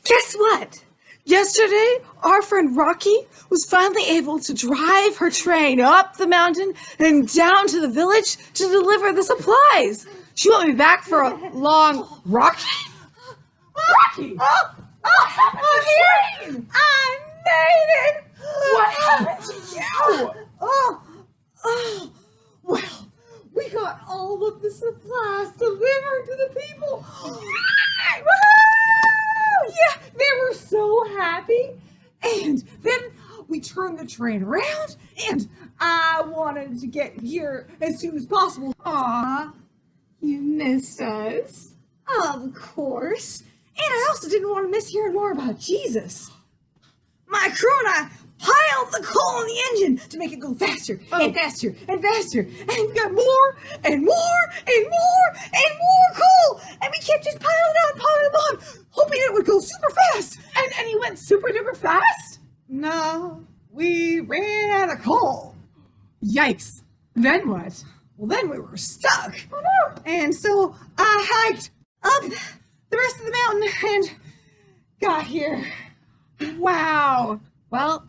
Guess what? Yesterday, our friend Rocky was finally able to drive her train up the mountain and down to the village to deliver the supplies. She won't be back for a long... Rocky? Rocky! What happened to the train? I made it! What happened to you? Well, we got all of the supplies delivered to the people. Yeah, they were so happy. And then we turned the train around, and I wanted to get here as soon as possible. Aw, you missed us. Of course. And I also didn't want to miss hearing more about Jesus. My crew and I piled the coal in the engine to make it go faster and faster and faster. And we got more and more and more and more coal. And we kept just piling on, hoping it would go super fast. And you went super duper fast? No, we ran out of coal. Yikes. Then what? Well, then we were stuck. Oh no. And so I hiked up the rest of the mountain and got here. Wow. Well,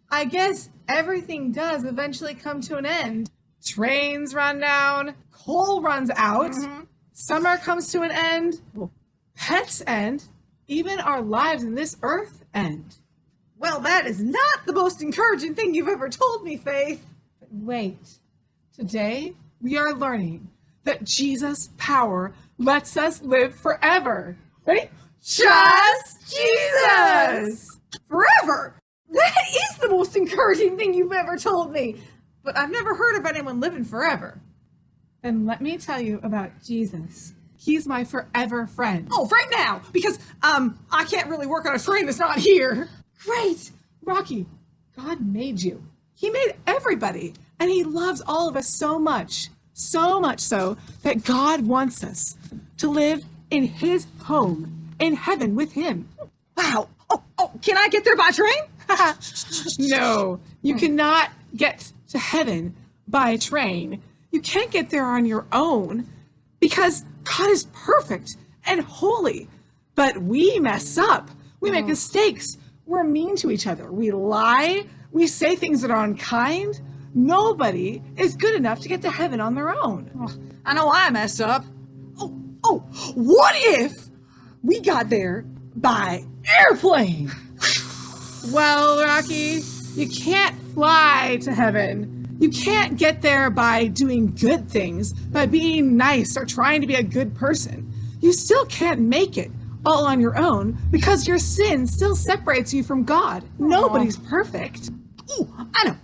I guess everything does eventually come to an end. Trains run down, coal runs out, summer comes to an end, pets end, even our lives in this earth end. Well, that is not the most encouraging thing you've ever told me, Faith. But wait, today we are learning that Jesus' power lets us live forever. Ready? Just Jesus! Forever! That is the most encouraging thing you've ever told me. But I've never heard of anyone living forever. Then let me tell you about Jesus. He's my forever friend. Oh, right now! Because, I can't really work on a train that's not here. Great! Rocky, God made you. He made everybody. And he loves all of us so much so that God wants us to live in his home, in heaven with him. Wow! Oh, can I get there by train? No, you cannot get to heaven by train. You can't get there on your own because God is perfect and holy. But we mess up. We make mistakes. We're mean to each other. We lie. We say things that are unkind. Nobody is good enough to get to heaven on their own. I know I messed up. Oh, what if we got there by airplane? Well, Rocky, you can't fly to heaven. You can't get there by doing good things, by being nice or trying to be a good person. You still can't make it all on your own because your sin still separates you from God. Nobody's perfect. Ooh, I know.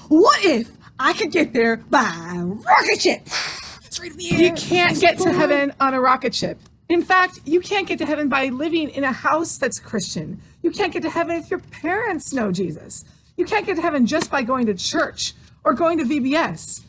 What if I could get there by rocket ship? Straight in the air. You can't get to heaven on a rocket ship. In fact, you can't get to heaven by living in a house that's Christian. You can't get to heaven if your parents know Jesus. You can't get to heaven just by going to church or going to VBS.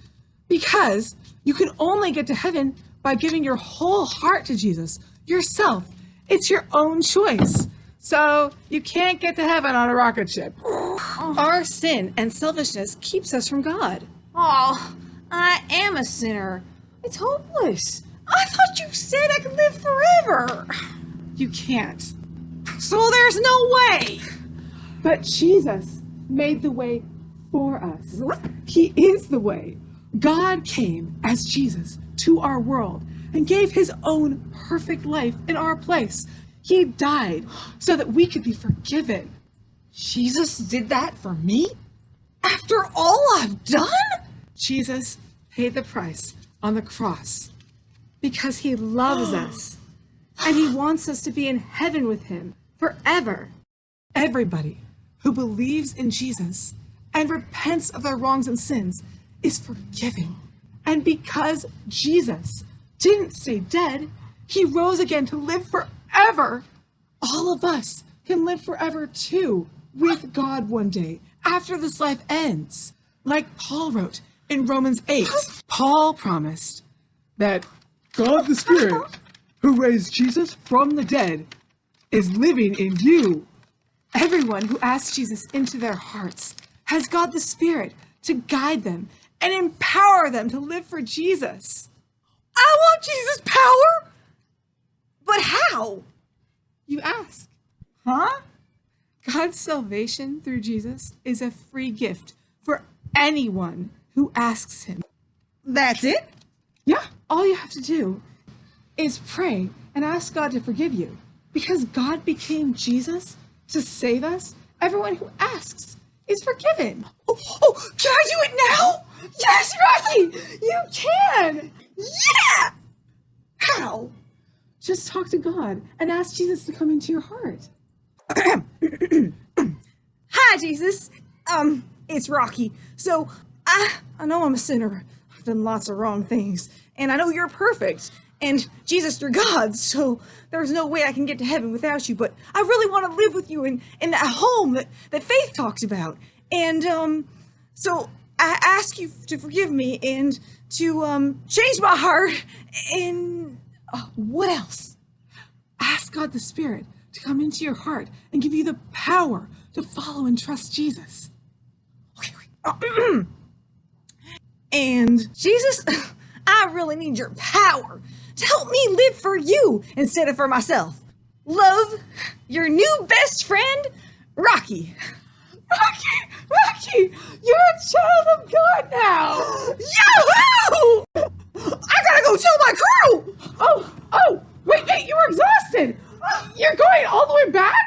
Because you can only get to heaven by giving your whole heart to Jesus, yourself. It's your own choice. So you can't get to heaven on a rocket ship. Our sin and selfishness keeps us from God. Oh, I am a sinner. It's hopeless. I thought you said I could live forever. You can't. So there's no way. But Jesus made the way for us. He is the way. God came as Jesus to our world and gave his own perfect life in our place. He died so that we could be forgiven. Jesus did that for me? After all I've done? Jesus paid the price on the cross because he loves us and he wants us to be in heaven with him forever. Everybody who believes in Jesus and repents of their wrongs and sins is forgiven. And because Jesus didn't stay dead, he rose again to live forever. All of us can live forever too with God one day after this life ends. Like Paul wrote in Romans 8, Paul promised that God the Spirit, who raised Jesus from the dead, is living in you. Everyone who asks Jesus into their hearts has God the Spirit to guide them and empower them to live for Jesus. I want Jesus' power? But how? You ask. Huh? God's salvation through Jesus is a free gift for anyone who asks him. That's it? Yeah, all you have to do is pray and ask God to forgive you. Because God became Jesus to save us, everyone who asks is forgiven. Oh, can I do it now? Yes, Rocky! You can! Yeah! How? Just talk to God and ask Jesus to come into your heart. Hi, Jesus. It's Rocky. So, I know I'm a sinner. I've done lots of wrong things. And I know you're perfect. And, Jesus, you're God. So, there's no way I can get to heaven without you. But I really want to live with you in that home that Faith talks about. And, so I ask you to forgive me and to, change my heart. And, what else? Ask God the Spirit to come into your heart and give you the power to follow and trust Jesus. Okay. And Jesus, I really need your power to help me live for you instead of for myself. Love, your new best friend, Rocky. Rocky, you're a child of God now. Yahoo! I gotta go tell my crew. Oh, wait, you were exhausted. You're going all the way back?